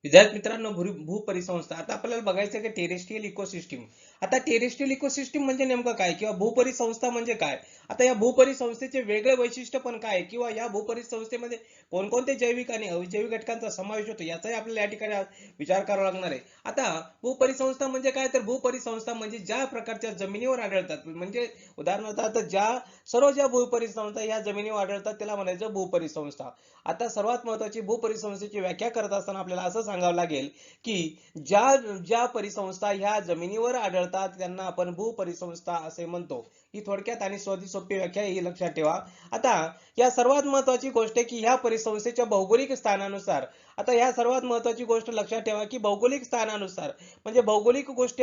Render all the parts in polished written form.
विद्यार्थी मित्रांनो, भूपरिसंस्था आता आपल्याला बघायचं की टेरेस्ट्रियल इकोसिस्टीम. आता टेरेस्ट्रियल इकोसिस्टीम म्हणजे नेमकं काय किंवा भूपरिसंस्था म्हणजे काय. आता या भूपरिसंस्थेचे वेगळे वैशिष्ट्य पण काय किंवा या भूपरिसंस्थेमध्ये कोणकोणते जैविक आणि अजैविक घटकांचा समावेश होतो याचाही आपल्याला या ठिकाणी विचार करावा लागणार आहे. आता भूपरिसंस्था म्हणजे काय, तर भूपरिसंस्था म्हणजे ज्या प्रकारच्या जमिनीवर आढळतात, म्हणजे उदाहरणार्थ आता ज्या भूपरिसंस्था ह्या जमिनीवर आढळतात त्याला म्हणायचं भूपरिसंस्था. आता सर्वात महत्वाची भूपरिसंस्थेची व्याख्या करत असताना आपल्याला असं सांगावं लागेल की ज्या ज्या परिसंस्था ह्या जमिनीवर आढळतात त्यांना आपण भूपरिसंस्था असे म्हणतो. ही थोडक्यात आणि सोपी व्याख्या ही लक्षात ठेवा. आता या सर्वात महत्वाची गोष्ट आहे की ह्या परिसंस्थेच्या भौगोलिक स्थानानुसार, आता ह्या सर्वात महत्वाची गोष्ट लक्षात ठेवा की भौगोलिक स्थानानुसार म्हणजे भौगोलिक गोष्ट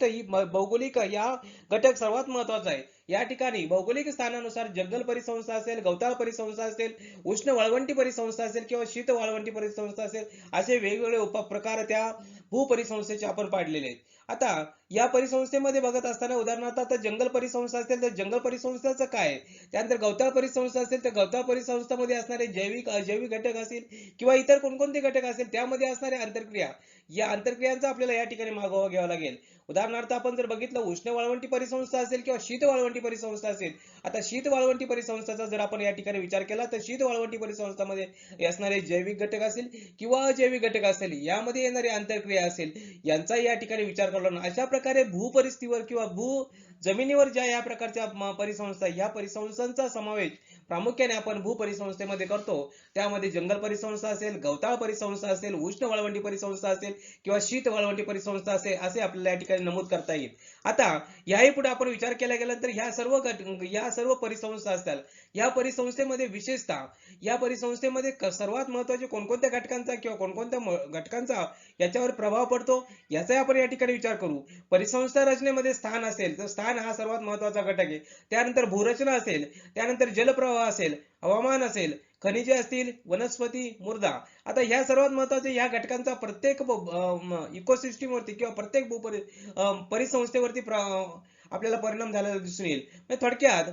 ही भौगोलिक या घटक सर्वात महत्वाचा आहे. या ठिकाणी भौगोलिक स्थानानुसार जंगल परिसंस्था असेल, गवताळ परिसंस्था असेल, उष्ण वाळवंटी परिसंस्था असेल किंवा शीत वाळवंटी परिसंस्था असेल, असे वेगवेगळे उपप्रकार त्या भूपरिसंस्थेचे आपण पाडलेले आहेत. आता या परिसंस्थेमध्ये बघत असताना उदाहरणार्थ आता जंगल परिसंस्था असेल तर जंगल परिसंस्थेचं काय, त्यानंतर गवताळ परिसंस्था असेल तर गवताळ परिसंस्थेमध्ये असणारे जैविक अजैविक घटक असतील किंवा इतर कोणकोणते घटक असेल त्यामध्ये असणाऱ्या आंतरक्रिया, या आंतरक्रियांचा आपल्याला या ठिकाणी मागोवा घ्यावा लागेल. उदाहरणार्थ आपण जर बघितलं उष्ण वाळवंटी परिसंस्था असेल किंवा शीत वाळवंटी परिसंस्था असेल. आता शीत वाळवंटी परिसंस्थेचा जर आपण या ठिकाणी विचार केला तर शीत वाळवंटी परिसंस्थामध्ये असणारे जैविक घटक असेल किंवा अजैविक घटक असेल, यामध्ये येणारी आंतरक्रिया असेल, यांचा या ठिकाणी विचार करावा लागणार. अशा प्रकारे भूपरिस्थितीवर किंवा जमिनीवर ज्या या प्रकारच्या परिसंस्था, या परिसंस्थांचा समावेश प्रामुख्याने आपण भूपरिसंस्थेमध्ये करतो. त्यामध्ये जंगल परिसंस्था असेल, गवताळ परिसंस्था असेल, उष्ण वाळवंटी परिसंस्था असेल किंवा शीत वाळवंटी परिसंस्था असेल, असे आपल्याला या ठिकाणी नमूद करता येईल. आता याही पुढे आपण विचार केला गेला तर या सर्व परिसंस्था असतात. या परिसंस्थेमध्ये विशेषतः या परिसंस्थेमध्ये सर्वात महत्वाचे कोणकोणत्या घटकांचा किंवा कोणकोणत्या घटकांचा याच्यावर प्रभाव पडतो याचाही आपण या ठिकाणी विचार करू. परिसंस्था रचनेमध्ये स्थान असेल तर स्थान हा सर्वात महत्वाचा घटक आहे. त्यानंतर भूरचना असेल, त्यानंतर जलप्रवाह असेल, हवामान असेल, खनिजे असतील, वनस्पती, मृदा. आता ह्या सर्वात महत्वाच्या ह्या घटकांचा प्रत्येक इकोसिस्टीम वरती किंवा प्रत्येक परिसंस्थेवरती आपल्याला परिणाम झालेला दिसून येईल. थोडक्यात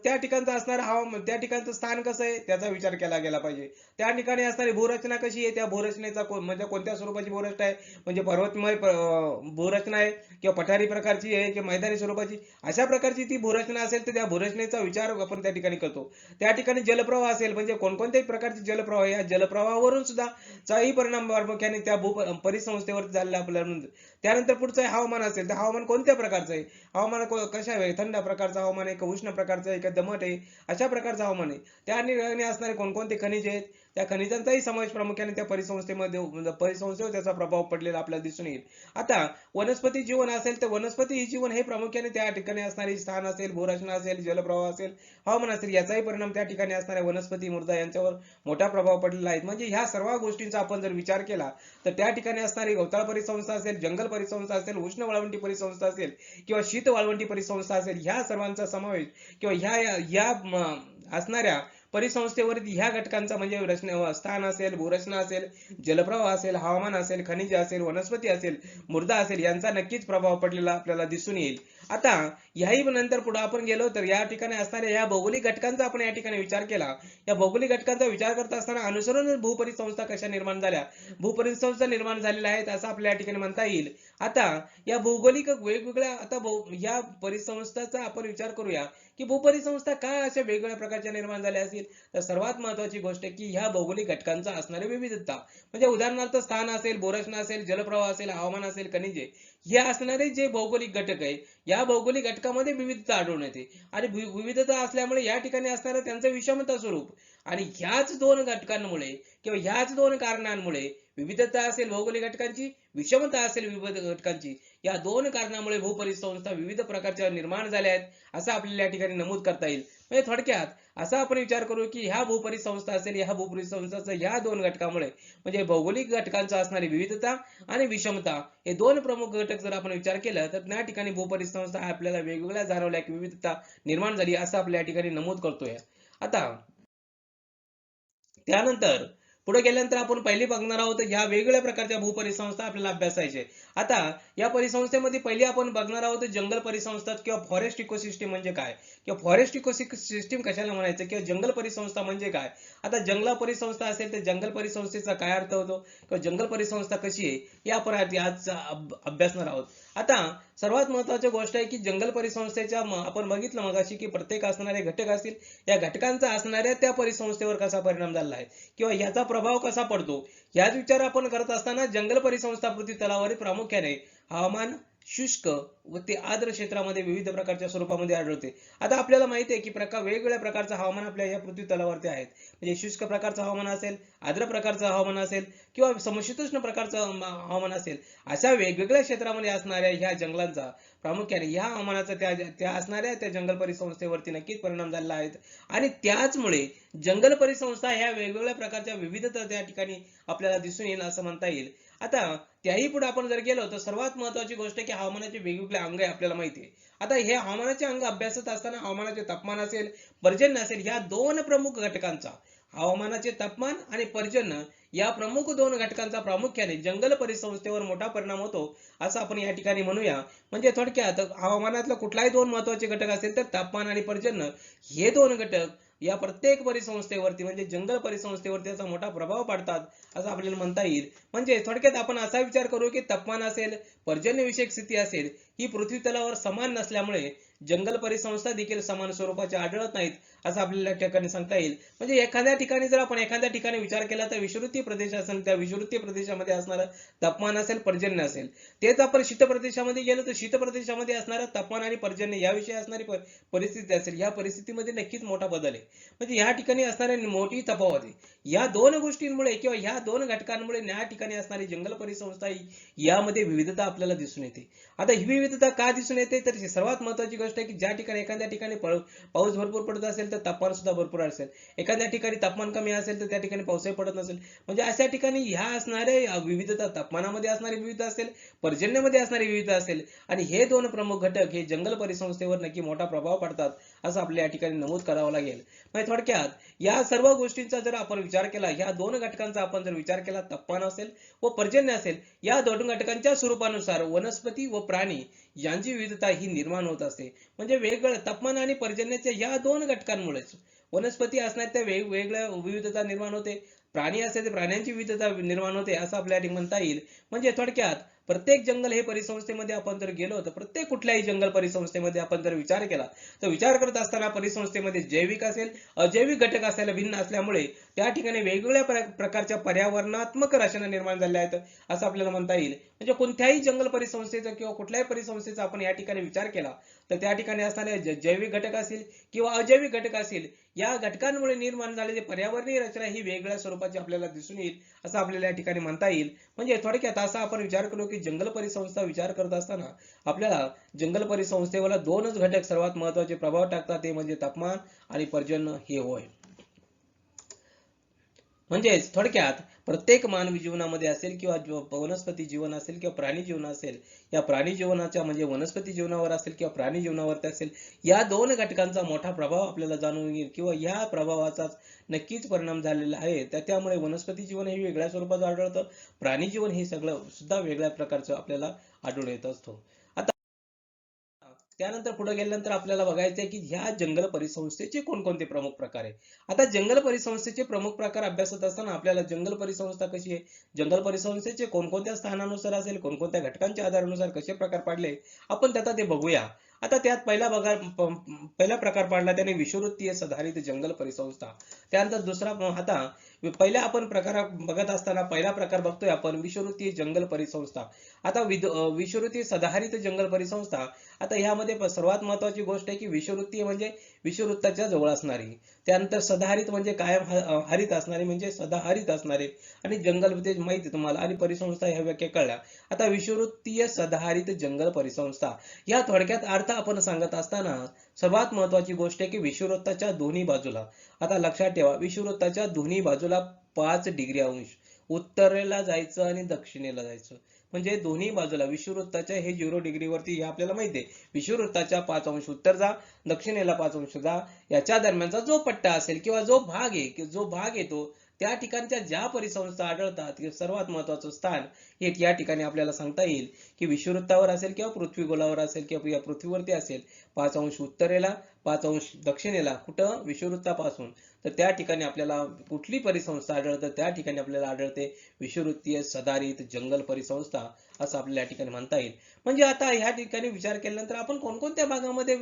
त्या ठिकाणचं असणारं हवामान, त्या ठिकाणचं स्थान कसं आहे त्याचा विचार केला गेला पाहिजे. त्या ठिकाणी असणारी भूरचना कशी आहे, त्या भूरचनेचा म्हणजे कोणत्या स्वरूपाची भूरचना आहे, म्हणजे पर्वतमय भूरचना आहे किंवा पठारी प्रकारची आहे किंवा मैदानी स्वरूपाची, अशा प्रकारची ती भूरचना असेल तर त्या भूरचनेचा विचार आपण त्या ठिकाणी करतो. त्या ठिकाणी जलप्रवाह असेल म्हणजे कोणकोणत्याही प्रकारचे जलप्रवाह, या जलप्रवाहावरून सुद्धा चाही परिणाम प्रामुख्याने त्या परिसंस्थेवरती झालेला आपल्याला. त्यानंतर पुढचं हवामान असेल तर हवामान कोणत्या प्रकारचं आहे, हवामान कशा आहे, थंड प्रकारचं हवामान आहे का उष्ण प्रकारचं आहे का दमट आहे, अशा प्रकारचं हवामान आहे. त्या ठिकाणी असणारे कोणकोणते खनिजे आहेत, त्या खनिजांचाही समावेश प्रामुख्याने त्या परिसंस्थेवर त्याचा प्रभाव पडलेला आपल्याला दिसून येईल. आता वनस्पती जीवन असेल तर वनस्पती जीवन हे प्रामुख्याने त्या ठिकाणी असणारी स्थान असेल, भूरचना असेल, जलप्रवाह असेल, हवामान असेल, याचाही परिणाम त्या ठिकाणी असणाऱ्या वनस्पती, मृदा यांच्यावर मोठा प्रभाव पडलेला आहे. म्हणजे ह्या सर्व गोष्टींचा आपण जर विचार केला तर त्या ठिकाणी असणारी गवताळ परिसंस्था असेल, जंगल परिसंस्था असेल, उष्ण वाळवंटी परिसंस्था असेल किंवा शीत वाळवंटी परिसंस्था असेल, ह्या सर्वांचा समावेश किंवा ह्या असणाऱ्या परिसंस्थेवरती ह्या घटकांचा म्हणजे स्थान असेल, भूरचना असेल, जलप्रवाह असेल, हवामान असेल, खनिजे असेल, वनस्पती असेल, मृदा असेल, यांचा नक्कीच प्रभाव पडलेला आपल्याला दिसून येईल. आता याही नंतर पुढे आपण गेलो तर या ठिकाणी असणाऱ्या या भौगोलिक घटकांचा आपण या ठिकाणी विचार केला. या भौगोलिक घटकांचा विचार करत असताना अनुसरून भूपरिसंस्था कशा निर्माण झाल्या, भूपरिसंस्था निर्माण झालेल्या आहेत असं आपल्या या ठिकाणी म्हणता येईल. आता या भौगोलिक वेगवेगळ्या या परिसंस्थाचा आपण विचार करूया की भूपरिसंस्था काय अशा वेगवेगळ्या प्रकारच्या निर्माण झाल्या असतील. तर सर्वात महत्वाची गोष्ट की ह्या भौगोलिक घटकांचा असणारी विविधता, म्हणजे उदाहरणार्थ स्थान असेल, भूरचना असेल, जलप्रवाह असेल, हवामान असेल, खनिजे, हे असणारे जे भौगोलिक घटक आहे, या भौगोलिक घटकामध्ये विविधता आढळून येते आणि विविधता असल्यामुळे या ठिकाणी असणारं त्यांचं विषमता स्वरूप आणि ह्याच दोन घटकांमुळे किंवा ह्याच दोन कारणांमुळे, विविधता असेल भौगोलिक घटकांची, विषमता असेल विविध घटकांची, या दोन कारणामुळे भूपरिसंस्था विविध प्रकारच्या निर्माण झाल्या आहेत असं आपल्याला या ठिकाणी नमूद करता येईल. म्हणजे थोडक्यात असा आपण विचार करू की ह्या भूपरिसंस्था असेल, ह्या भूपरिसंस्थाचं ह्या दोन घटकामुळे म्हणजे भौगोलिक घटकांचा असणारी विविधता आणि विषमता, हे दोन प्रमुख घटक जर आपण विचार केला तर त्या ठिकाणी भूपरिसंस्था आपल्याला वेगवेगळ्या जाणवल्या की विविधता निर्माण झाली असं आपल्या या ठिकाणी नमूद करतोय. आता त्यानंतर पुढे गेल्यानंतर आपण पहिली बघणार आहोत ह्या वेगवेगळ्या प्रकारच्या भूपरिसंस्था आपल्याला अभ्यासायचे. आता या परिसंस्थेमध्ये पहिली आपण बघणार आहोत जंगल परिसंस्था किंवा फॉरेस्ट इकोसिस्टीम म्हणजे काय, किंवा फॉरेस्ट इकोसिस्टीम कशाला म्हणायचं, किंवा जंगल परिसंस्था म्हणजे काय. आता जंगल परिसंस्था असेल तर जंगल परिसंस्थेचा काय अर्थ होतो, किंवा जंगल परिसंस्था कशी आहे हे आपण आज अभ्यासणार आहोत. आता सर्वात महत्वाची गोष्ट आहे की जंगल परिसंस्थेच्या आपण बघितलं मगाशी की प्रत्येक असणारे घटक असतील, या घटकांचा असणाऱ्या त्या परिसंस्थेवर कसा परिणाम झाला आहे किंवा याचा प्रभाव कसा पडतो, याच विचार आपण करत असताना जंगल परिसंस्था पृथ्वी तलावावर प्रामुख्याने हवामान, शुष्क व ते आर्द्र क्षेत्रामध्ये विविध प्रकारच्या स्वरूपामध्ये आढळते. आता आपल्याला माहिती आहे की वेगवेगळ्या प्रकारचं हवामान आपल्या या पृथ्वी तलावरती आहेत. म्हणजे शुष्क प्रकारचं हवामान असेल, आर्द्र प्रकारचं हवामान असेल किंवा समशीतोष्ण प्रकारचं हवामान असेल, अशा वेगवेगळ्या क्षेत्रामध्ये असणाऱ्या ह्या जंगलांचा प्रामुख्याने ह्या हवामानाचा त्या असणाऱ्या त्या जंगल परिसंस्थेवरती नक्कीच परिणाम झालेला आहे. आणि त्याचमुळे जंगल परिसंस्था ह्या वेगवेगळ्या प्रकारच्या विविधता त्या ठिकाणी आपल्याला दिसून येईल असं म्हणता येईल. आता त्याही पुढे आपण जर गेलो तर सर्वात महत्वाची गोष्ट की हवामानाचे वेगवेगळे अंग आहे आपल्याला माहिती आहे. आता हे हवामानाचे अंग अभ्यासत असताना हवामानाचे तापमान असेल, पर्जन्य असेल, या दोन प्रमुख घटकांचा, हवामानाचे तापमान आणि पर्जन्य या प्रमुख दोन घटकांचा प्रामुख्याने जंगल परिसंस्थेवर मोठा परिणाम होतो असं आपण या ठिकाणी म्हणूया. म्हणजे थोडक्यात हवामानातला कुठलाही दोन महत्वाचे घटक असेल तर तापमान आणि पर्जन्य हे दोन घटक या प्रत्येक परिसंस्थेवरती म्हणजे जंगल परिसंस्थेवरती त्याचा मोठा प्रभाव पडतात असं आपल्याला म्हणता येईल. म्हणजे थोडक्यात आपण असा विचार करू की तापमान असेल, पर्जन्यविषयक स्थिती असेल, ही पृथ्वी तलावर समान नसल्यामुळे जंगल परिसंस्था देखील समान स्वरूपाचे आढळत नाहीत असं आपल्याला त्या ठिकाणी सांगता येईल. म्हणजे एखाद्या ठिकाणी जर आपण एखाद्या ठिकाणी विचार केला तर विषुवृत्तीय प्रदेश असेल, त्या विषुवृत्तीय प्रदेशामध्ये असणारं तापमान असेल, पर्जन्य असेल. तेच आपण शीत प्रदेशामध्ये गेलो तर शीत प्रदेशामध्ये असणारं तापमान आणि पर्जन्य याविषयी असणारी परिस्थिती असेल, या परिस्थितीमध्ये नक्कीच मोठा बदल आहे. म्हणजे या ठिकाणी असणारी मोठी तफावत आहे. या दोन गोष्टींमुळे किंवा या दोन घटकांमुळे या ठिकाणी असणारी जंगल परिसंस्था यामध्ये विविधता आपल्याला दिसून येते. आता ही विविधता का दिसून येते तर सर्वात महत्वाची गोष्ट आहे की ज्या ठिकाणी एखाद्या ठिकाणी पाऊस भरपूर पडत असेल तर तापमान सुद्धा भरपूर असेल, एखाद्या ठिकाणी तापमान कमी असेल तर त्या ठिकाणी पाऊसही पडत नसेल. म्हणजे अशा ठिकाणी ह्या असणाऱ्या विविधता, तापमानामध्ये असणारी विविधता असेल, पर्जन्यामध्ये असणारी विविधता असेल, आणि हे दोन प्रमुख घटक हे जंगल परिसंस्थेवर नक्की मोठा प्रभाव पडतात असं आपल्या या ठिकाणी नमूद करावं लागेल. म्हणजे थोडक्यात या सर्व गोष्टींचा जर आपण विचार केला, ह्या दोन घटकांचा आपण जर विचार केला, तापमान असेल व पर्जन्य असेल, या दोन घटकांच्या स्वरूपानुसार वनस्पती व प्राणी यांची विविधता ही निर्माण होत असते. म्हणजे वेगवेगळ्या तापमान आणि पर्जन्याच्या या दोन घटकांमुळेच वनस्पती असणार त्या वेगवेगळ्या विविधता निर्माण होते, प्राणी असेल तर प्राण्यांची विविधता निर्माण होते असं आपल्याला म्हणता येईल. म्हणजे थोडक्यात प्रत्येक जंगल हे परिसंस्थेमध्ये आपण जर गेलो तर प्रत्येक कुठल्याही जंगल परिसंस्थेमध्ये आपण जर विचार केला तर विचार करत असताना परिसंस्थेमध्ये जैविक असेल, अजैविक घटक असायला भिन्न असल्यामुळे त्या ठिकाणी वेगवेगळ्या प्रकारच्या पर्यावरणात्मक रचना निर्माण झाल्या आहेत असं आपल्याला म्हणता येईल. म्हणजे कोणत्याही जंगल परिसंस्थेचा किंवा कुठल्याही परिसंस्थेचा आपण या ठिकाणी विचार केला तर त्या ठिकाणी असणारे जैविक घटक असतील किंवा अजैविक घटक असतील, या घटकांमुळे निर्माण झालेली पर्यावरणीय रचना ही वेगळ्या स्वरूपाची आपल्याला दिसून येईल असं आपल्याला या ठिकाणी म्हणता येईल. म्हणजे थोडक्यात असा आपण विचार करू की जंगल परिसंस्था विचार करत असताना आपल्याला जंगल परिसंस्थेवर दोनच घटक सर्वात महत्वाचे प्रभाव टाकतात, ते म्हणजे तापमान आणि पर्जन्य हे होय. म्हणजेच थोडक्यात प्रत्येक मानवी जीवनामध्ये असेल किंवा वनस्पती जीवन असेल किंवा प्राणी जीवन असेल, या प्राणी जीवनाच्या म्हणजे वनस्पती जीवनावर असेल किंवा प्राणी जीवनावरती असेल, या दोन घटकांचा मोठा प्रभाव आपल्याला जाणून येईल किंवा या प्रभावाचाच नक्कीच परिणाम झालेला आहे. त्यामुळे वनस्पती जीवन हे वेगळ्या स्वरूपाचं आढळतं, प्राणी जीवन हे सगळं सुद्धा वेगळ्या प्रकारचं आपल्याला आढळून येत असतो. त्यानंतर पुढे गेल्यानंतर आपल्याला बघायचं आहे की ह्या जंगल परिसंस्थेचे कोणकोणते प्रमुख प्रकार आहे. आता जंगल परिसंस्थेचे प्रमुख प्रकार अभ्यासत असताना आपल्याला जंगल परिसंस्था कशी आहे, जंगल परिसंस्थेचे कोणकोणत्या स्थानानुसार असेल, कोणकोणत्या घटकांच्या आधारानुसार कसे प्रकार पाडले, आपण त्याचा ते बघूया. आता त्यात पहिला प्रकार पाडला त्याने विषुववृत्तीय सधारित जंगल परिसंस्था. त्यानंतर दुसरा, आता पहिल्या आपण प्रकार बघत असताना पहिला प्रकार बघतोय आपण विषुववृत्तीय जंगल परिसंस्था. आता विषुववृत्तीय सदाहरित जंगल परिसंस्था, आता ह्यामध्ये सर्वात महत्वाची गोष्ट आहे की विषुववृत्तीय म्हणजे विषुववृत्ताच्या जवळ असणारी, त्यानंतर सदाहरित म्हणजे कायम हरित असणारे म्हणजे सदाहरित असणारे, आणि जंगल ते माहिती आहे तुम्हाला, आणि परिसंस्था ह्या व्याख्या कळल्या. आता विषुववृत्तीय सदाहरित जंगल परिसंस्था या थोडक्यात अर्थ आपण सांगत असताना सर्वात महत्वाची गोष्ट आहे की विषुववृत्ताच्या दोन्ही बाजूला, आता लक्षात ठेवा, विषुववृत्ताच्या दोन्ही बाजूला 5 डिग्री अंश उत्तरेला जायचं आणि दक्षिणेला जायचं. म्हणजे दोन्ही बाजूला विषुववृत्ताच्या हे 0 डिग्री वरती, हे आपल्याला माहिती आहे, विषुववृत्ताच्या 5 अंश उत्तर जा, दक्षिणेला 5 अंश जा, याच्या दरम्यानचा जो पट्टा असेल किंवा जो भाग येतो त्या ठिकाणच्या ज्या परिसंस्था आढळतात सर्वात महत्वाचं स्थान हे या ठिकाणी आपल्याला सांगता येईल की विषुववृत्तावर असेल किंवा पृथ्वीगोलावर असेल किंवा या पृथ्वीवरती असेल 5 अंश उत्तरेला 5 अंश दक्षिणेला कुठं विषुववृत्तापासून तर त्या ठिकाणी आपल्याला कुठली परिसंस्था आढळते त्या ठिकाणी आपल्याला आढळते विषुववृत्तीय सदाहरित जंगल परिसंस्था असं आपल्याला या ठिकाणी म्हणता येईल. म्हणजे आता ह्या ठिकाणी विचार केल्यानंतर आपण कोणकोणत्या भागामध्ये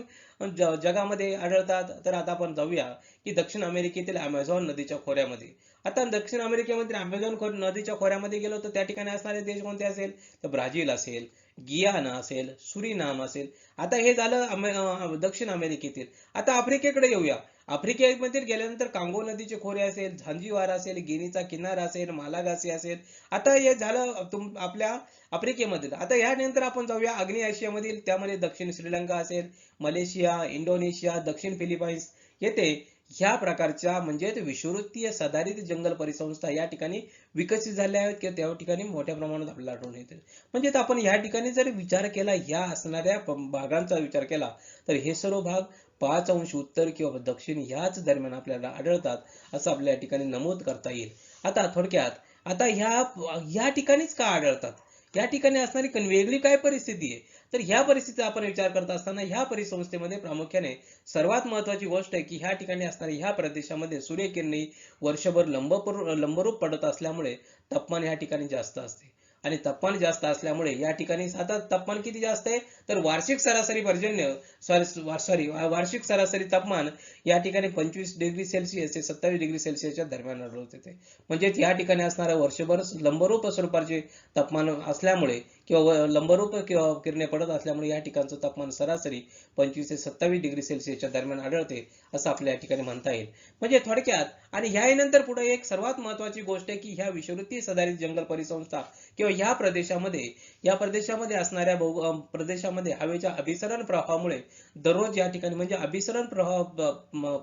जगामध्ये आढळतात तर आता आपण जाऊया की दक्षिण अमेरिकेतील अमेझॉन नदीच्या खोऱ्यामध्ये. आता दक्षिण अमेरिकेमध्ये अमेझॉन नदीच्या खोऱ्यामध्ये गेलो तर त्या ठिकाणी असणारे देश कोणते असेल तर ब्राझील असेल, गियाना असेल, सुरिनाम असेल. आता हे झालं दक्षिण अमेरिकेतील. आता आफ्रिकेकडे येऊया. आफ्रिकेमध्ये गेल्यानंतर कांगो नदीचे खोरे असेल, झांजिवार असेल, गिनीचा किनारा असेल, मालागासी असेल. आता हे झालं आपल्या आफ्रिकेमध्ये. आता यानंतर आपण जाऊया आग्नेय आशियामधील, त्यामध्ये दक्षिण श्रीलंका असेल, मलेशिया, इंडोनेशिया, दक्षिण फिलिपाईन्स येथे ह्या प्रकारच्या म्हणजे विषुववृत्तीय सदाहरित जंगल परिसंस्था या ठिकाणी विकसित झाल्या आहेत किंवा त्या ठिकाणी मोठ्या प्रमाणात आपल्याला आढळून येते. म्हणजे आपण या ठिकाणी जर विचार केला या असणाऱ्या भागांचा विचार केला तर हे सर्व भाग 5 अंश उत्तर किंवा दक्षिण याच दरम्यान आपल्याला आढळतात असं आपल्या या ठिकाणी नमूद करता येईल. आता थोडक्यात आता ह्या ठिकाणीच का आढळतात, या ठिकाणी असणारी वेगळी काय परिस्थिती आहे तर ह्या परिस्थितीचा आपण विचार करत असताना ह्या परिसंस्थेमध्ये प्रामुख्याने सर्वात महत्वाची गोष्ट आहे की ह्या ठिकाणी असणाऱ्या ह्या प्रदेशामध्ये सूर्यकिरणे वर्षभर लंबरूप पडत असल्यामुळे तापमान ह्या ठिकाणी जास्त असते आणि तापमान जास्त असल्यामुळे या ठिकाणी आता तापमान किती जास्त आहे तर वार्षिक सरासरी पर्जन्य वार्षिक सरासरी तापमान या ठिकाणी 25 डिग्री सेल्सिअस ते 27 डिग्री सेल्सिअसच्या दरम्यान आढळते. म्हणजे या ठिकाणी असणाऱ्या वर्षभर लंबरूप स्वरूपाचे तापमान असल्यामुळे किंवा लंबरूप किंवा किरणे पडत असल्यामुळे या ठिकाणचं तापमान सरासरी 25 ते 27 डिग्री सेल्सिअसच्या दरम्यान आढळते असं आपल्या या ठिकाणी म्हणता येईल. म्हणजे थोडक्यात आणि ह्यानंतर पुढे एक सर्वात महत्वाची गोष्ट आहे की ह्या विषुववृत्तीय सदाहरित जंगल परिसंस्था किंवा या प्रदेशामध्ये असणाऱ्या प्रदेशामध्ये हवेच्या अभिसरण प्रवाहामुळे दररोज या ठिकाणी म्हणजे अभिसरण प्रवाह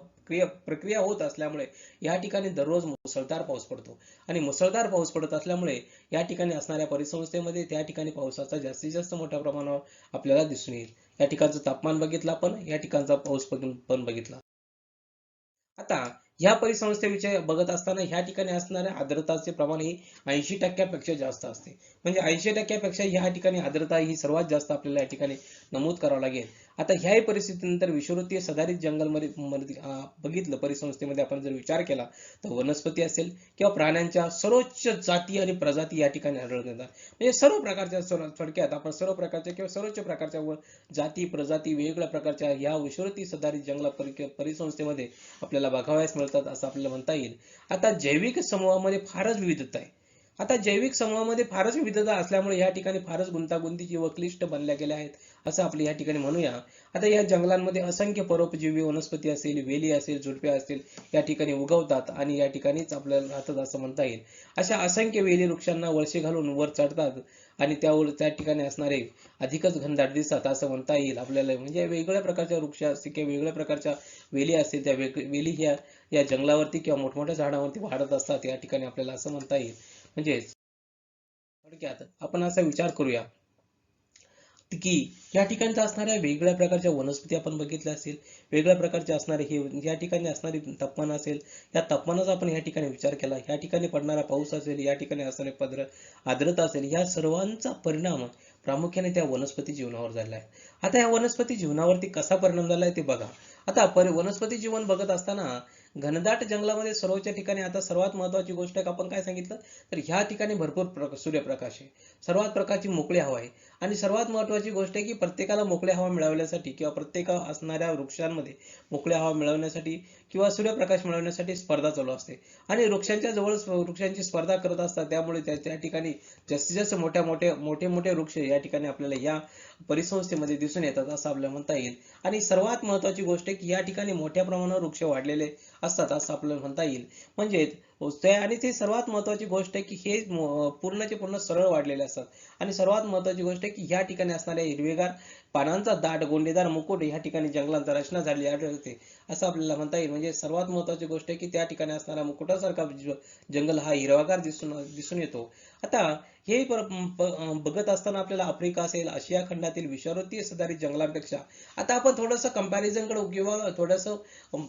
प्रक्रिया होत असल्यामुळे या ठिकाणी दररोज मुसळधार पाऊस पडतो आणि मुसळधार पाऊस पडत असल्यामुळे या ठिकाणी असणाऱ्या परिसंस्थेमध्ये त्या ठिकाणी पावसाचा जास्तीत जास्त मोठ्या प्रमाणावर आपल्याला दिसून येईल. या ठिकाणचं तापमान बघितलं आपण, या ठिकाणचा पाऊस पण बघितला. आता ह्या परिसंस्थेविषयी बघत असताना ह्या ठिकाणी असणाऱ्या आर्द्रताचे प्रमाण हे 80% जास्त असते. म्हणजे 80% ह्या ठिकाणी आर्द्रता ही सर्वात जास्त आपल्याला या ठिकाणी नमूद करावं लागेल. आता ह्याही परिस्थितीनंतर विषुववृत्तीय सदाहरित जंगलमध्ये बघितलं परिसंस्थेमध्ये आपण जर विचार केला तर वनस्पती असेल किंवा प्राण्यांच्या सर्वोच्च जाती आणि प्रजाती या ठिकाणी आढळून येतात. म्हणजे सर्व प्रकारच्या थोडक्यात आपण सर्व प्रकारच्या किंवा सर्वोच्च प्रकारच्या जाती प्रजाती वेगवेगळ्या प्रकारच्या या विषुववृत्तीय सदाहरित जंगल परिसंस्थेमध्ये आपल्याला बघावयास मिळतात असं आपल्याला म्हणता येईल. आता जैविक समूहामध्ये फारच विविधता आहे. आता जैविक समूहामध्ये फारच विविधता असल्यामुळे या ठिकाणी फारच गुंतागुंतीची व क्लिष्ट बनल्या गेल्या आहेत असं आपल्या या ठिकाणी म्हणूया. आता या जंगलांमध्ये असंख्य परोपजीवी वनस्पती असेल, वेली असेल, झुडपे असतील या ठिकाणी उगवतात आणि या ठिकाणीच आपल्याला राहतात असं म्हणता येईल. अशा असंख्य वेली वृक्षांना वळसे घालून वर चढतात आणि त्या ठिकाणी असणारे अधिकच घनदाट दिसतात असं म्हणता येईल आपल्याला. म्हणजे वेगवेगळ्या प्रकारच्या वृक्ष असतील किंवा वेगवेगळ्या प्रकारच्या वेली असतील त्या वेली ह्या या जंगलावरती किंवा मोठमोठ्या झाडावरती वाढत असतात या ठिकाणी आपल्याला असं म्हणता येईल. म्हणजे थोडक्यात आपण असा विचार करूया की या ठिकाणच्या असणाऱ्या वेगवेगळ्या प्रकारच्या वनस्पती आपण बघितल्या असेल, वेगवेगळ्या प्रकारचे असणारे हे या ठिकाणी असणारे तापमान असेल, या तापमानाचा आपण या ठिकाणी विचार केला, या ठिकाणी पडणारा पाऊस असेल, या ठिकाणी असणारे आर्द्रता असेल, या सर्वांचा परिणाम प्रामुख्याने त्या वनस्पती जीवनावर झाला आहे. आता या वनस्पती जीवनावरती कसा परिणाम झालाय ते बघा. आता वनस्पती जीवन बघत असताना घनदाट जंगलामध्ये सर्वोच्च ठिकाणी आता सर्वात महत्वाची गोष्ट आहे आपण काय सांगितलं तर ह्या ठिकाणी भरपूर सूर्यप्रकाश आहे, सर्वात प्रकारची मोकळी हवा आहे आणि सर्वात महत्वाची गोष्ट आहे की प्रत्येकाला मोकळी हवा मिळवण्यासाठी किंवा प्रत्येक असणाऱ्या वृक्षांमध्ये मोकळी हवा मिळवण्यासाठी किंवा सूर्यप्रकाश मिळवण्यासाठी स्पर्धा चालू असते आणि वृक्षांच्या जवळ वृक्षांची स्पर्धा करत असतात. त्यामुळे त्या ठिकाणी जास्तीत जास्त मोठे वृक्ष या ठिकाणी आपल्याला या परिसंस्थेमध्ये दिसून येतात असं आपल्याला म्हणता येईल. आणि सर्वात महत्वाची गोष्ट आहे की या ठिकाणी मोठ्या प्रमाणावर वृक्ष वाढलेले असतात असं आपल्याला म्हणता येईल. म्हणजे आणि ते सर्वात महत्वाची गोष्ट आहे की हे पूर्णचे पूर्ण सरळ वाढलेले असतात आणि सर्वात महत्वाची गोष्ट आहे की या ठिकाणी असणाऱ्या हिरवेगार पानांचा दाट गोंडेदार मुकुट या ठिकाणी जंगलांचा रचना झालेली आढळते असं आपल्याला म्हणता येईल. म्हणजे सर्वात महत्वाची गोष्ट आहे की त्या ठिकाणी असणारा मुकुटासारखा जंगल हा हिरवागार दिसून येतो आता हे बघत असताना आपल्याला आफ्रिका असेल, आशिया खंडातील विषावृत्तीय सदाहरित जंगलांपेक्षा आता आपण थोडंसं कंपॅरिझन कडे किंवा थोडंसं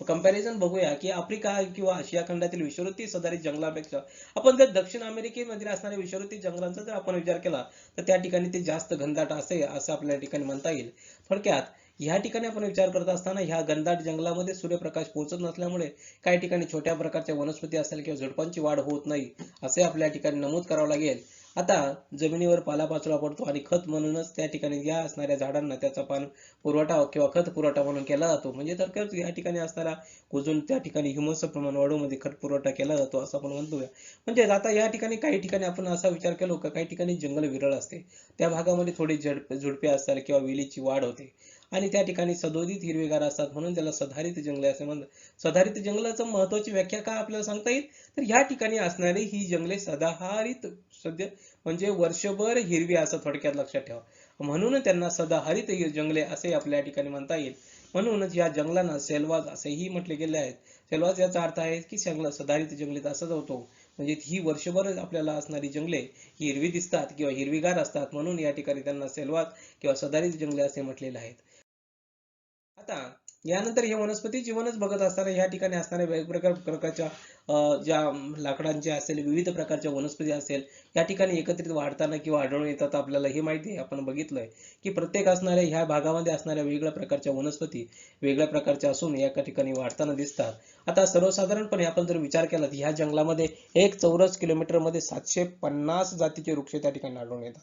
कंपॅरिझन बघूया की आफ्रिका किंवा आशिया खंडातील विषावृत्तीय सदाहरित जंगलांपेक्षा आपण जर दक्षिण अमेरिकेमध्ये असणाऱ्या विषावृत्तीय जंगलांचा जर आपण विचार केला तर त्या ठिकाणी ते जास्त घनदाट असं आपल्या ठिकाणी म्हणता येईल. थोडक्यात ह्या ठिकाणी आपण विचार करत असताना ह्या घनदाट जंगलामध्ये सूर्यप्रकाश पोहोचत नसल्यामुळे काही ठिकाणी छोट्या प्रकारच्या वनस्पती असेल किंवा झुडपांची वाढ होत नाही असे आपल्या ठिकाणी नमूद करावं लागेल. आता जमिनीवर पालापाचोळा पडतो आणि खत म्हणूनच त्या ठिकाणी या असणाऱ्या झाडांना त्याचा पान पुरवठा किंवा खत पुरवठा म्हणून केला जातो. म्हणजे थोडक्यात या ठिकाणी असणारा कुजून त्या ठिकाणी ह्युमसचं प्रमाण वाढवण्यामध्ये खत पुरवठा केला जातो असं आपण म्हणतो. म्हणजे आता या ठिकाणी काही ठिकाणी आपण असा विचार केलो का काही ठिकाणी जंगल विरळ असते, त्या भागामध्ये थोडी झुडपे असतात किंवा वेलीची वाढ होते आणि त्या ठिकाणी सदोदित हिरवेगार असतात म्हणून त्याला सदाहरित जंगले असे म्हणतात. सदाहरित जंगलाचं महत्वाची व्याख्या काय आपल्याला सांगता येईल तर ह्या ठिकाणी असणारी ही जंगले सदाहरित सध्या म्हणजे वर्षभर हिरवी असं थोडक्यात लक्षात ठेवा. म्हणून त्यांना सदाहरित जंगले असे आपल्या ठिकाणी म्हणता येईल. म्हणूनच या जंगलांना सेल्वाज असेही म्हटले गेले आहेत. सेल्वाज याचा अर्थ आहे की सदाहरित जंगले असाच होतो. म्हणजे ही वर्षभर आपल्याला असणारी जंगले हिरवी दिसतात किंवा हिरवीगार असतात म्हणून या ठिकाणी त्यांना सेल्वाज किंवा सदाहरित जंगले असे म्हटलेले आहेत. आता यानंतर हे वनस्पती जीवनच बघत असताना या ठिकाणी असणाऱ्या वेगवेगळ्या प्रकारच्या ज्या लाकडांचे असेल विविध प्रकारच्या वनस्पती असेल या ठिकाणी एकत्रित वाढताना किंवा आढळून येतात आपल्याला हे माहिती आहे. आपण बघितलंय की प्रत्येक असणाऱ्या ह्या भागामध्ये असणाऱ्या वेगवेगळ्या प्रकारच्या वनस्पती वेगळ्या प्रकारच्या असून या ठिकाणी वाढताना दिसतात. आता सर्वसाधारणपणे आपण जर विचार केला तर ह्या जंगलामध्ये 1 चौरस किलोमीटर मध्ये 750 जातीचे वृक्ष त्या ठिकाणी आढळून येतात.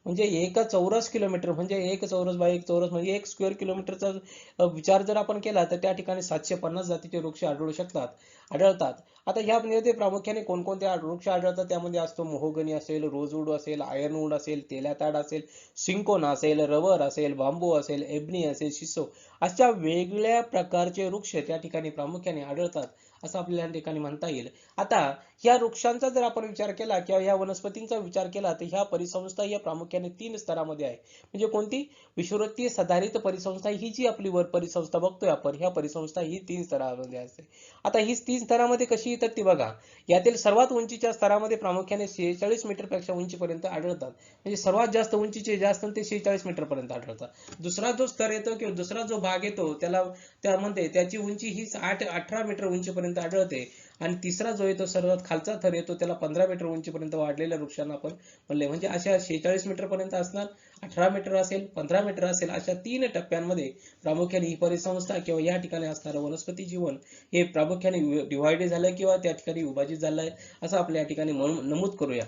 म्हणजे 1 चौरस किलोमीटर म्हणजे 1 चौरस बाय 1 चौरस म्हणजे 1 स्क्वेअर किलोमीटरचा विचार जर आपण केला तर त्या ठिकाणी 750 जातीचे वृक्ष आढळतात. आता ह्यामध्ये प्रामुख्याने कोणकोणते वृक्ष आढळतात त्यामध्ये असतो मोहोगनी असेल, रोजवूड असेल, आयर्नवूड असेल, तेल्याताड असेल, सिंकोना असेल, रबर असेल, बांबू असेल, एबनी असेल, शिसो अशा वेगवेगळ्या प्रकारचे वृक्ष त्या ठिकाणी प्रामुख्याने आढळतात असं आपल्याला या ठिकाणी म्हणता येईल. आता ह्या वृक्षांचा जर आपण विचार केला किंवा ह्या वनस्पतींचा विचार केला तर ह्या परिसंस्था या प्रामुख्याने 3 स्तरामध्ये आहे. म्हणजे कोणती विषुववृत्तीय सदाहरित परिसंस्था ही जी आपली वर परिसंस्था बघतोय आपण ह्या परिसंस्था ही 3 स्तरामध्ये असते. आता ही 3 स्तरामध्ये कशी येतात ती बघा. यातील सर्वात उंचीच्या स्तरामध्ये प्रामुख्याने 46 मीटर पेक्षा उंचीपर्यंत आढळतात. म्हणजे सर्वात जास्त उंचीचे जास्त ते 46 मीटर पर्यंत आढळतात. दुसरा जो स्तर येतो किंवा दुसरा जो भाग येतो त्यामध्ये त्याची उंची ही 18 मीटर उंचीपर्यंत आढळते आणि तिसरा जो येतो सर्वात खालचा थर येतो त्याला 15 मीटर उंचीपर्यंत वाढलेल्या वृक्षांना आपण म्हणले. म्हणजे अशा 46 मीटर पर्यंत असणार, 18 मीटर असेल, 15 मीटर असेल अशा 3 टप्प्यांमध्ये प्रामुख्याने ही परिसंस्था किंवा या ठिकाणी असणारं वनस्पती जीवन हे प्रामुख्याने डिवाइड झालं किंवा त्या ठिकाणी विभाजित झालंय असं आपल्या या ठिकाणी नमूद करूया.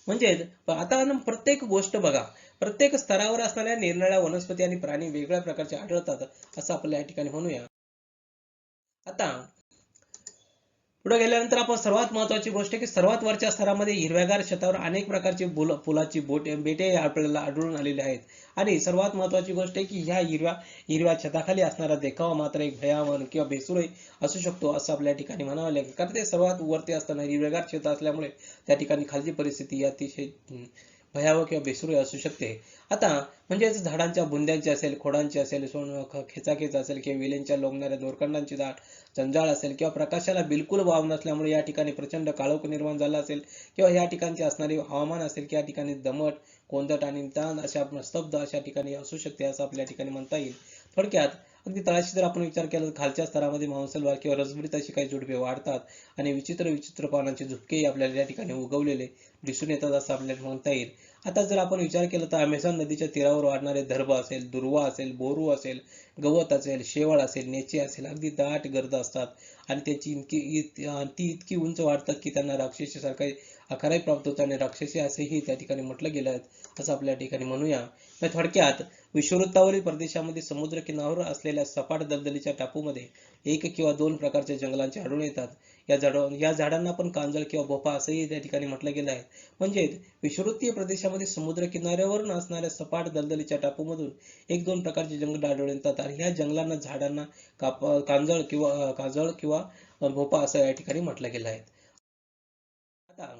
म्हणजे आता प्रत्येक गोष्ट बघा, प्रत्येक स्तरावर असणाऱ्या निरनिराळ्या वनस्पती आणि प्राणी वेगळ्या प्रकारचे आढळतात असं आपल्या या ठिकाणी म्हणूया. आता पुढे गेल्यानंतर आपण सर्वात महत्वाची गोष्ट की सर्वात वरच्या स्तरामध्ये हिरव्यागार छतावर अनेक प्रकारची फुलाची बेटे आपल्याला आढळून आलेले आहेत. आणि सर्वात महत्वाची गोष्ट आहे की ह्या हिरव्या छताखाली असणारा देखावा मात्र एक भयावन किंवा भेसूरही असू शकतो असं आपल्या ठिकाणी म्हणावं लागेल. कारण ते सर्वात वरती असताना हिरव्यागार छत असल्यामुळे त्या ठिकाणी खालची परिस्थिती अतिशय भयावह किंवा बेसुरी असू शकते. आता म्हणजे झाडांच्या बुंद्यांची असेल, खोडांची असेल, खेचाखेच असेल किंवा वेलींच्या लोंबणाऱ्या दोरखंडांची दाट जंजाळ असेल किंवा प्रकाशाला बिलकुल वाव नसल्यामुळे या ठिकाणी प्रचंड काळोख निर्माण झाला असेल किंवा या ठिकाणचे असणारे हवामान असेल की या ठिकाणी दमट, कोंदट आणि ताण अशा स्तब्ध अशा ठिकाणी असू शकते असं आपल्या ठिकाणी म्हणता येईल. थोडक्यात अगदी तळाशी जर आपण विचार केला तर खालच्या स्तरामध्ये मांसलवार किंवा रसभरीत अशी काही झुडपे वाढतात आणि विचित्र विचित्र पानांचे झुपकेही आपल्याला या ठिकाणी उगवलेले दिसून येतात असं आपल्याला म्हणता येईल. आता जर आपण विचार केला तर अमेझॉन नदीच्या तीरावर वाढणारे दर्भ असेल, दुर्वा असेल, बोरू असेल, गवत असेल, शेवाळ असेल, नेचे असेल अगदी दाट गर्द असतात आणि ती इतकी उंच वाढतात की त्यांना राक्षसीसारखा आकारही प्राप्त होतो आणि राक्षसी असेही त्या ठिकाणी म्हटलं गेलं आहे असं आपल्या ठिकाणी म्हणूया. थोडक्यात विषुववृत्तावरील प्रदेशामध्ये समुद्र किनाऱ्यावर असलेल्या सपाट दलदलीच्या टापूमध्ये 1 किंवा 2 प्रकारच्या जंगलांचे आढळून येतात. या झाडांना आपण कांजळ किंवा भोपा असंही त्या ठिकाणी म्हटलं गेलं आहे. म्हणजे विषुववृत्तीय प्रदेशामध्ये समुद्र किनाऱ्यावर असणाऱ्या सपाट दलदलीच्या टापूमधून 1-2 प्रकारचे जंगल आढळून येतात आणि ह्या जंगलांना झाडांना काजळ किंवा भोपा असं या ठिकाणी म्हटलं गेलं आहे. आता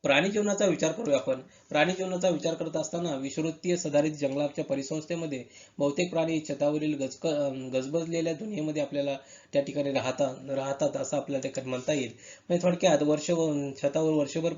प्राणी जीवनाचा विचार करूया आपण. प्राणी जीवनाचा विचार करत असताना विषुववृत्तीय सदाहरित जंगलाच्या परिसंस्थेमध्ये बहुतेक प्राणी छतावरील गजबजलेल्या दुनियेमध्ये आपल्याला त्या ठिकाणी राहतात असं आपल्याला ते म्हणता येईल. म्हणजे थोडक्यात छतावर वर्षभर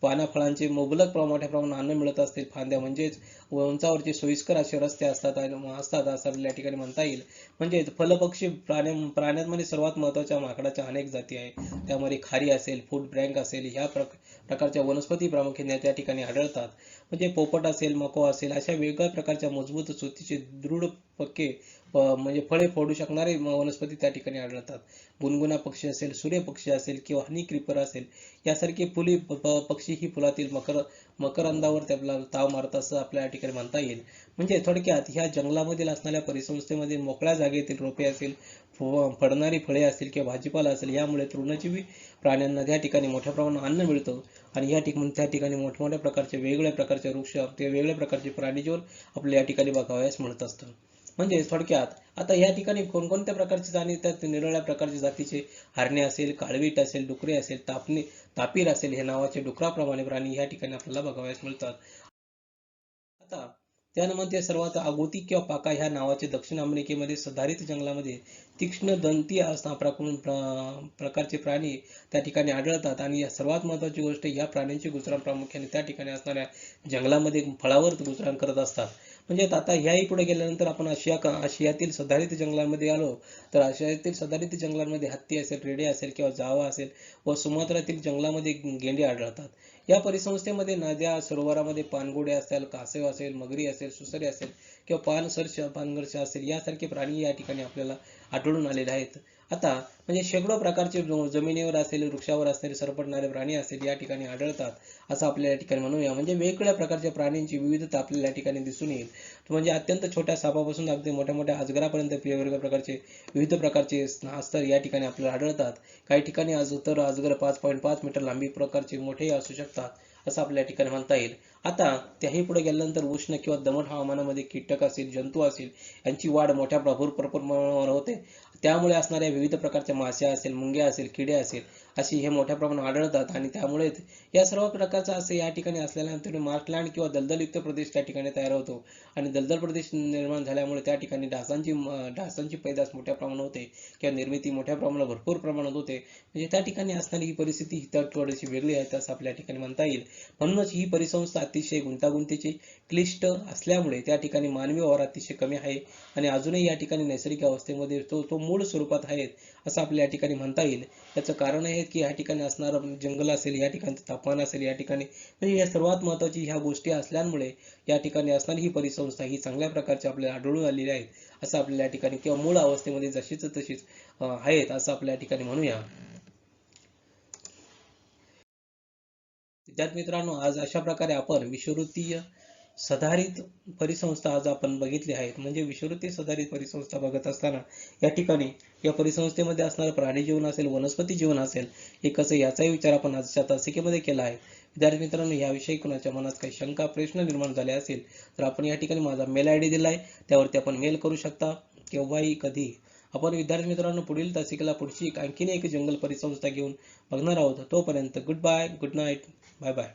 पाना फळांचे मुबलक मोठ्या प्रमाणात अन्न मिळत असतील. फांद्या म्हणजेच उंचावरचे सोयीस्कर असे रस्ते असतात असं आपल्याला या ठिकाणी म्हणता येईल. म्हणजे फलपक्षी प्राण्यांमध्ये सर्वात महत्त्वाच्या माकडाच्या अनेक जाती आहेत. त्यामध्ये खारी असेल, फूड ब्रँक असेल, ह्या प्रकारच्या वनस्पती प्रामुख्याने त्या ठिकाणी आढळतात. म्हणजे पोपट असेल, मको असेल, अशा वेगवेगळ्या प्रकारच्या मजबूत चुतीचे दृढ पक्के म्हणजे फळे फोडू शकणारे वनस्पती त्या ठिकाणी आढळतात. गुणगुणा पक्षी असेल, सूर्यपक्षी असेल किंवा हनी क्रीपर असेल यासारखे फुली पक्षी ही फुलातील मकरंदावर त्याला ताव मारतात असं आपल्या या ठिकाणी म्हणता येईल. म्हणजे थोडक्यात ह्या जंगलामधील असणाऱ्या परिसंस्थेमध्ये मोकळ्या जागेतील रोपे असेल, फळणारी फळे असतील किंवा भाजीपाला असेल यामुळे तृणजीवी प्राण्यांना त्या ठिकाणी मोठ्या प्रमाणात अन्न मिळतं आणि त्या ठिकाणी मोठमोठ्या प्रकारचे वेगवेगळ्या प्रकारचे वृक्ष ते वेगवेगळ्या प्रकारचे प्राणीजीवन आपल्या या ठिकाणी बघावयास मिळत असतं. म्हणजे थोडक्यात आता या ठिकाणी कोणकोणत्या प्रकारचे आणि त्यात निरनिराळ्या प्रकारच्या जातीचे हरणे असेल, काळवीट असेल, डुकरे असेल, तापीर असेल हे नावाचे डुकराप्रमाणे प्राणी या ठिकाणी आपल्याला बघावयास मिळतात. आता त्यामध्ये सर्वात आगोती किंवा पाका ह्या नावाचे दक्षिण अमेरिकेमध्ये सदाहरित जंगलामध्ये तीक्ष्ण दंती प्रकारचे प्राणी त्या ठिकाणी आढळतात आणि सर्वात महत्त्वाची गोष्ट या प्राण्यांची गुजराण प्रामुख्याने त्या ठिकाणी असणाऱ्या जंगलामध्ये फळावर गुजराण करत असतात. म्हणजे आता ह्याही पुढे गेल्यानंतर आपण आशियातील सदाहरित जंगलांमध्ये आलो तर आशियातील सदाहरित जंगलांमध्ये हत्ती असेल, रेडे असेल किंवा जावा असेल व सुमात्रातील जंगलामध्ये गेंडे आढळतात. या परिसंस्थेमध्ये नद्या, सरोवरामध्ये पाणघोडे असतील, कासव असेल, मगरी असेल, सुसरे असेल किंवा पानघरचे असेल यासारखे प्राणी या ठिकाणी आपल्याला आढळून आलेले आहेत. आता म्हणजे शेकडो प्रकारचे जमिनीवर असेल, वृक्षावर असलेले सरपटणारे प्राणी असेल या ठिकाणी आढळतात असं आपल्या या ठिकाणी म्हणूया. म्हणजे वेगवेगळ्या प्रकारच्या प्राण्यांची विविधता आपल्याला या ठिकाणी दिसून येईल. म्हणजे अत्यंत छोट्या सापापासून अगदी मोठ्या मोठ्या अजगरापर्यंत वेगवेगळ्या प्रकारचे विविध प्रकारचे अस्तर या ठिकाणी आपल्याला आढळतात. काही ठिकाणी अजगर 5.5 मीटर लांबी प्रकारचे मोठेही असू शकतात असं आपल्या ठिकाणी म्हणता येईल. आता त्याही पुढे गेल्यानंतर उष्ण किंवा दमट हवामानामध्ये कीटक असेल, जंतू असेल यांची वाढ भरपूर प्रमाणावर होते. त्यामुळे असणाऱ्या विविध प्रकारच्या मासे असेल, मुंग्या असेल, किडे असेल अशी हे मोठ्या प्रमाणात आढळतात आणि त्यामुळे या सर्व प्रकारचा असे या ठिकाणी असल्यानंतर मार्शलँड किंवा दलदलयुक्त प्रदेश त्या ठिकाणी तयार होतो आणि दलदल प्रदेश निर्माण झाल्यामुळे त्या ठिकाणी डासांची पैदास मोठ्या प्रमाणात होते किंवा निर्मिती मोठ्या प्रमाणात भरपूर प्रमाणात होते. म्हणजे त्या ठिकाणी असणारी ही परिस्थिती ही थोडीशी वेगळी आहे असं आपल्या ठिकाणी म्हणता येईल. म्हणूनच ही परिसंस्था अतिशय गुंतागुंतीची क्लिष्ट असल्यामुळे त्या ठिकाणी मानवी वावर अतिशय कमी आहे आणि अजूनही या ठिकाणी नैसर्गिक अवस्थेमध्ये तो मूळ स्वरूपात आहेत असं आपल्या या ठिकाणी म्हणता येईल. याचं कारण आहे की या ठिकाणी असणारं जंगल असेल, या ठिकाणी तापमान असेल, या ठिकाणी म्हणजे या सर्वात महत्त्वाची ह्या गोष्टी असल्यामुळे या ठिकाणी असणारी ही परिसंस्था ही चांगल्या प्रकारची आपल्याला आढळून आलेली आहे असं आपल्या या ठिकाणी किंवा मूळ अवस्थेमध्ये जशीच तशीच आहेत असं आपल्या या ठिकाणी म्हणूया. विद्यार्थी मित्रांनो, आज अशा प्रकारे आपण विषुववृत्तीय सदाहरित परिसंस्था आज आपण बघितली आहेत. म्हणजे विषुववृत्तीय सदाहरित परिसंस्था बघत असताना या ठिकाणी या परिसंस्थेमध्ये असणारं प्राणी जीवन असेल, वनस्पती जीवन असेल हे कसं याचाही विचार आपण आजच्या तासिकेमध्ये केला आहे. विद्यार्थी मित्रांनो, याविषयी कुणाच्या मनात काही शंका, प्रश्न निर्माण झाले असेल तर आपण या ठिकाणी माझा मेल ID दिला आहे, त्यावरती आपण मेल करू शकता केव्हाही कधी. आपण विद्यार्थी मित्रांनो पुढील तासिकेला आणखीन एक जंगल परिसंस्था घेऊन बघणार आहोत. तोपर्यंत good bye, good night, bye bye.